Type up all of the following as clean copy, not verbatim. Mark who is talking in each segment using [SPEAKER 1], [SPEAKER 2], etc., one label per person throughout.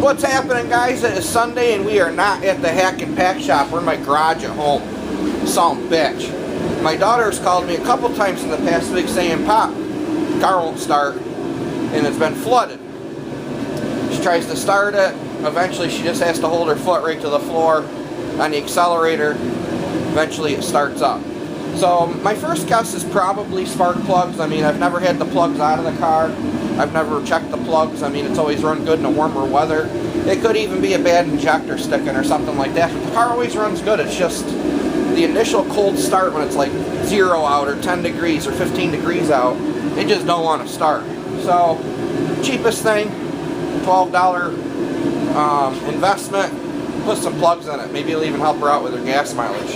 [SPEAKER 1] what's happening, guys? It is Sunday and we are not at the hack and pack shop. We're in my garage at home. Some bitch. My daughter's called me a couple times in the past week saying, Pop, car won't start and it's been flooded. She tries to start it. Eventually she just has to hold her foot right to the floor on the accelerator. Eventually it starts up. So my first guess is probably spark plugs. I mean, I've never had the plugs out of the car. I've never checked the plugs. I mean, it's always run good in the warmer weather. It could even be a bad injector sticking or something like that. But the car always runs good. It's just the initial cold start when it's like 0 out or 10 degrees or 15 degrees out. They just don't want to start. So cheapest thing, $12 investment. Put some plugs in it. Maybe it'll even help her out with her gas mileage.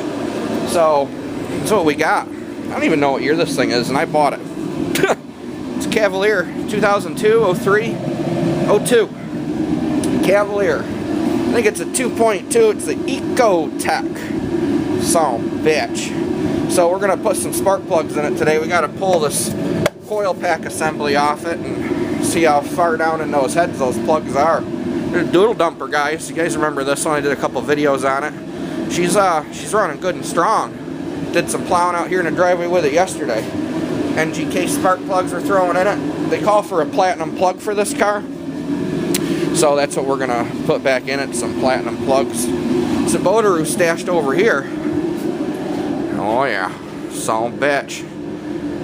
[SPEAKER 1] So that's what we got. I don't even know what year this thing is, and I bought it. It's Cavalier 2002, 03, 02. Cavalier. I think it's a 2.2. It's the Ecotech. Some bitch. So we're going to put some spark plugs in it today. We got to pull this coil pack assembly off it and see how far down in those heads those plugs are. There's a doodle dumper, guys. You guys remember this one? I did a couple videos on it. She's running good and strong. Did some plowing out here in the driveway with it yesterday. NGK spark plugs we're throwing in it. They call for a platinum plug for this car. So that's what we're gonna put back in it, some platinum plugs. Subotaru stashed over here. Oh yeah, some bitch.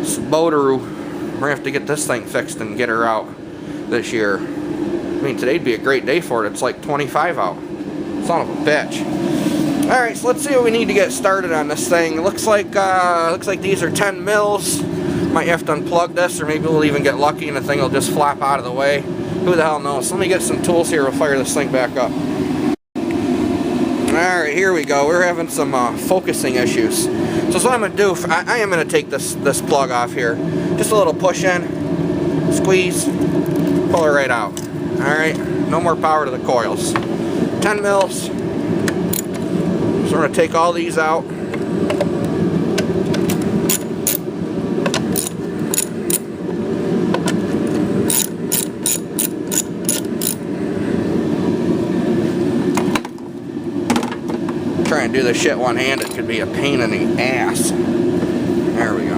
[SPEAKER 1] Subotaru. We're gonna have to get this thing fixed and get her out this year. I mean, today'd be a great day for it. It's like 25 out. Son of a bitch. Alright, so let's see what we need to get started on this thing. It looks like these are 10 mils. Might have to unplug this, or maybe we'll even get lucky and the thing will just flop out of the way. Who the hell knows? So let me get some tools here. We'll fire this thing back up. Alright, here we go. We're having some focusing issues. So what I'm going to do, I am going to take this plug off here. Just a little push in, squeeze, pull it right out. Alright, no more power to the coils. 10 mils. So we're going to take all these out. Trying to do this shit one-handed could be a pain in the ass. There we go.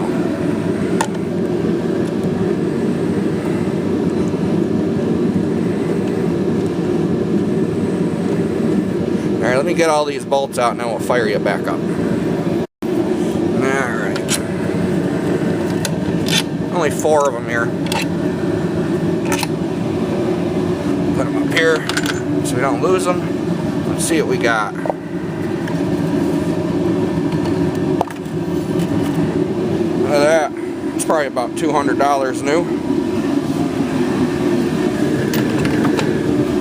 [SPEAKER 1] Alright, let me get all these bolts out and then we'll fire you back up. Alright. Only 4 of them here. Put them up here so we don't lose them. Let's see what we got. Look at that. It's probably about $200 new.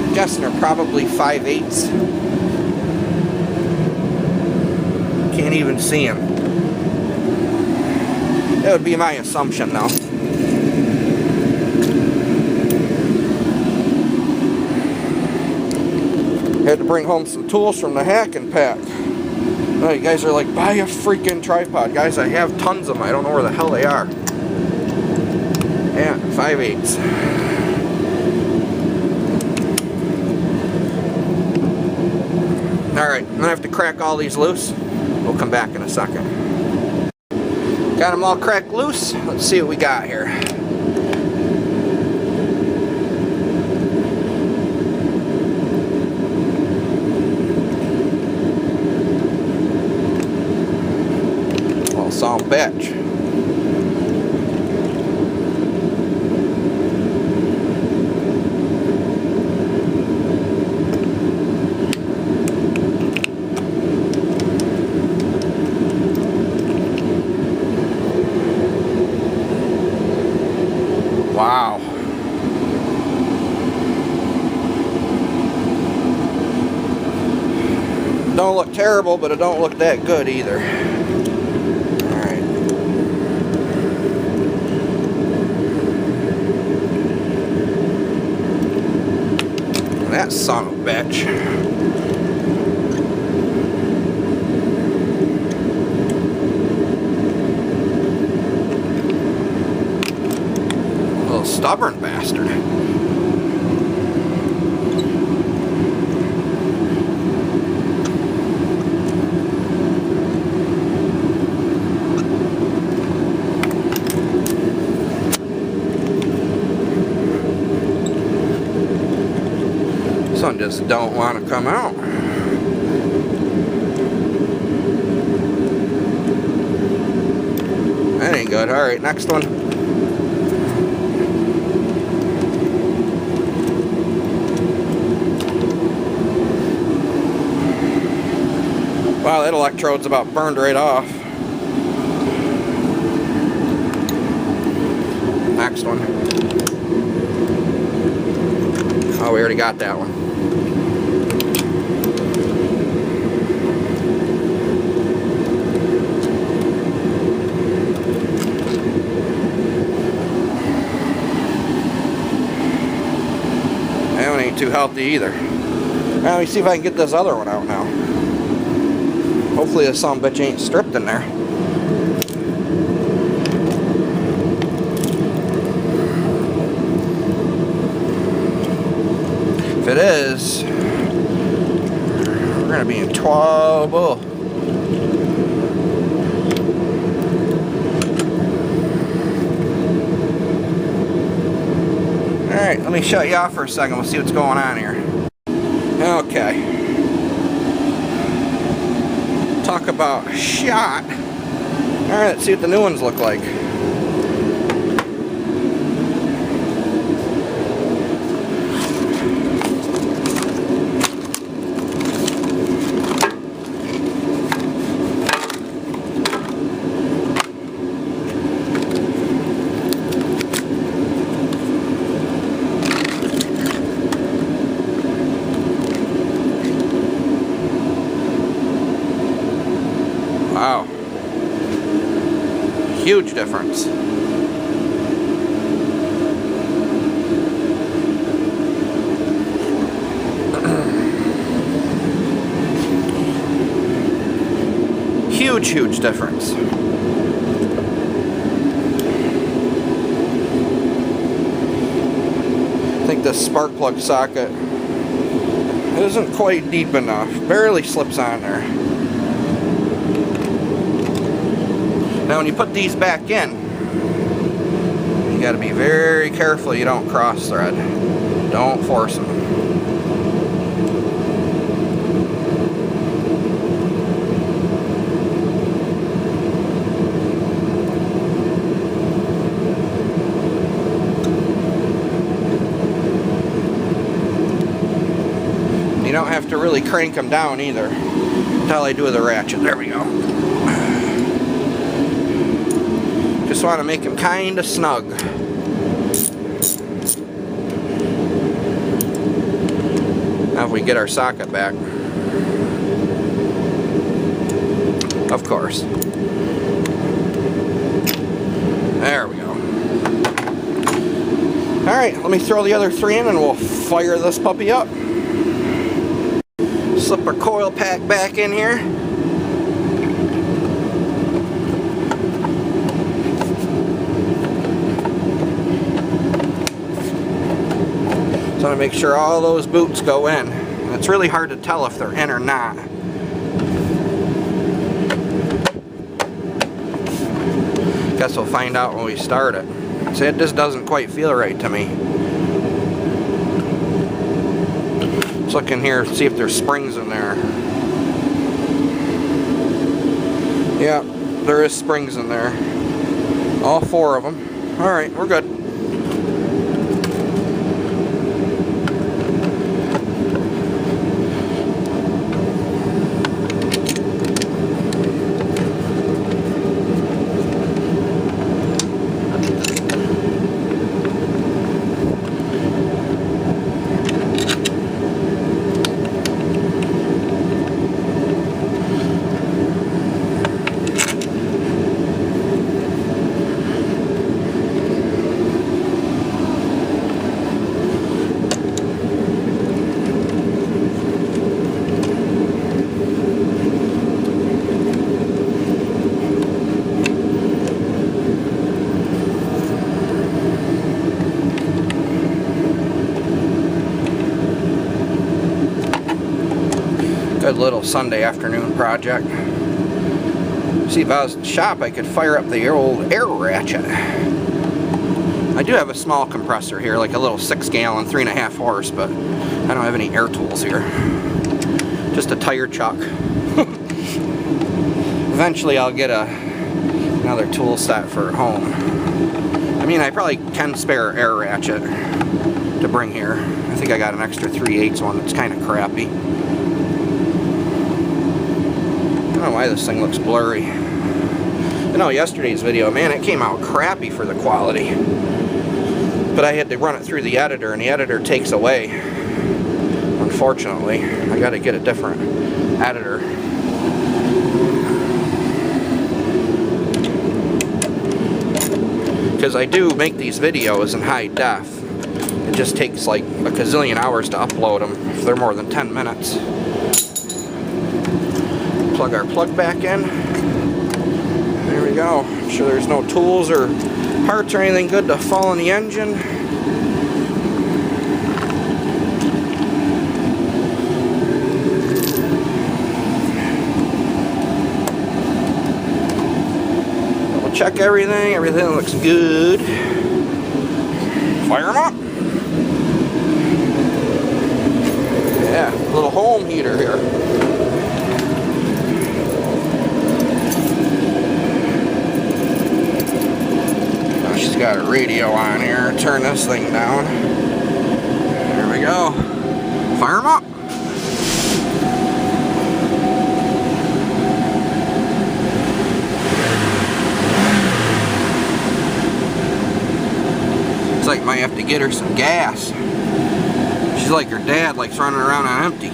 [SPEAKER 1] I'm guessing they're probably 5/8. Can't even see them. That would be my assumption though. Had to bring home some tools from the hack and pack. Oh, you guys are like, buy a freaking tripod. Guys, I have tons of them. I don't know where the hell they are. Yeah, 5/8. Alright, I'm going to have to crack all these loose. We'll come back in a second. Got them all cracked loose. Let's see what we got here. Well, some bitch. Wow. Don't look terrible, but it don't look that good either. Alright. That son of a bitch. Stubborn bastard. just don't want to come out. That ain't good. Alright, next one. Wow, that electrode's about burned right off. Next one. Oh, we already got that one. That one ain't too healthy either. Now, let me see if I can get this other one out now. Hopefully this sumbitch ain't stripped in there. If it is, we're gonna be in trouble. Alright, let me shut you off for a second. We'll see what's going on here. Okay. Talk about shot. Alright, let's see what the new ones look like. Wow. Huge difference. Huge difference. I think the spark plug socket isn't quite deep enough. Barely slips on there. Now when you put these back in, you got to be very careful you don't cross thread. Don't force them. You don't have to really crank them down either until I do the ratchet. There we go. Just want to make them kind of snug. Now if we get our socket back. Of course. There we go. Alright, let me throw the other three in and we'll fire this puppy up. Slip our coil pack back in here. So I want to make sure all those boots go in. And it's really hard to tell if they're in or not. Guess we'll find out when we start it. See, it just doesn't quite feel right to me. Let's look in here and see if there's springs in there. Yeah, there is springs in there. All 4 of them. Alright, we're good. Good little Sunday afternoon project. See, if I was in the shop, I could fire up the old air ratchet. I do have a small compressor here, like a little 6-gallon, 3.5 horse, but I don't have any air tools here. Just a tire chuck. Eventually I'll get another tool set for home. I mean, I probably can spare air ratchet to bring here. I think I got an extra 3/8 one that's kind of crappy. I don't know why this thing looks blurry. I know yesterday's video, man, it came out crappy for the quality. But I had to run it through the editor, and the editor takes away. Unfortunately, I got to get a different editor. Because I do make these videos in high def. It just takes like a gazillion hours to upload them if they're more than 10 minutes. Plug our plug back in. There we go. I'm sure there's no tools or parts or anything good to fall in the engine. Double check everything. Everything looks good. Fire them up. Yeah, little home heater here. She's got a radio on here. Turn this thing down. There we go. Fire them up. Looks like might have to get her some gas. She's like her dad, likes running around on empty.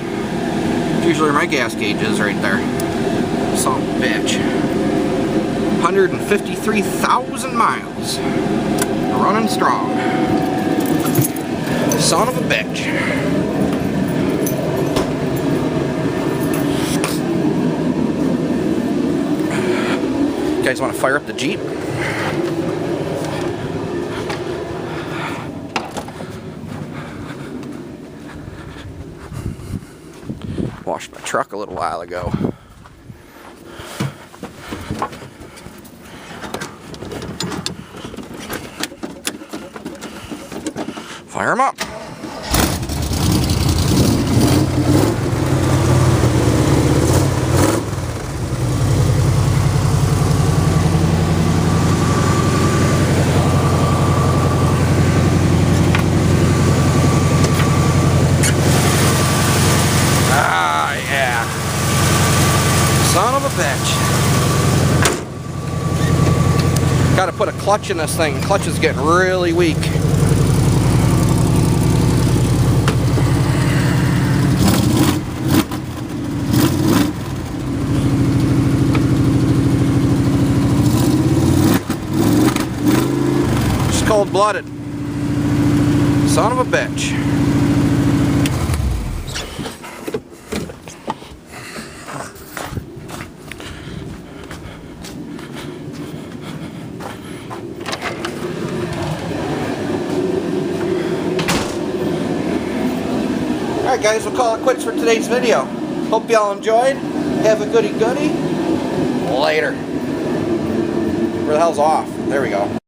[SPEAKER 1] Usually my gas gauge is right there. Son of a bitch. 153,000 miles. Running strong. Son of a bitch. You guys want to fire up the Jeep? Washed my truck a little while ago. Fire them up. Ah, yeah. Son of a bitch. Got to put a clutch in this thing. Clutch is getting really weak. Cold-blooded. Son of a bitch. Alright guys, we'll call it quits for today's video. Hope y'all enjoyed. Have a goody-goody. Later. Where the hell's off? There we go.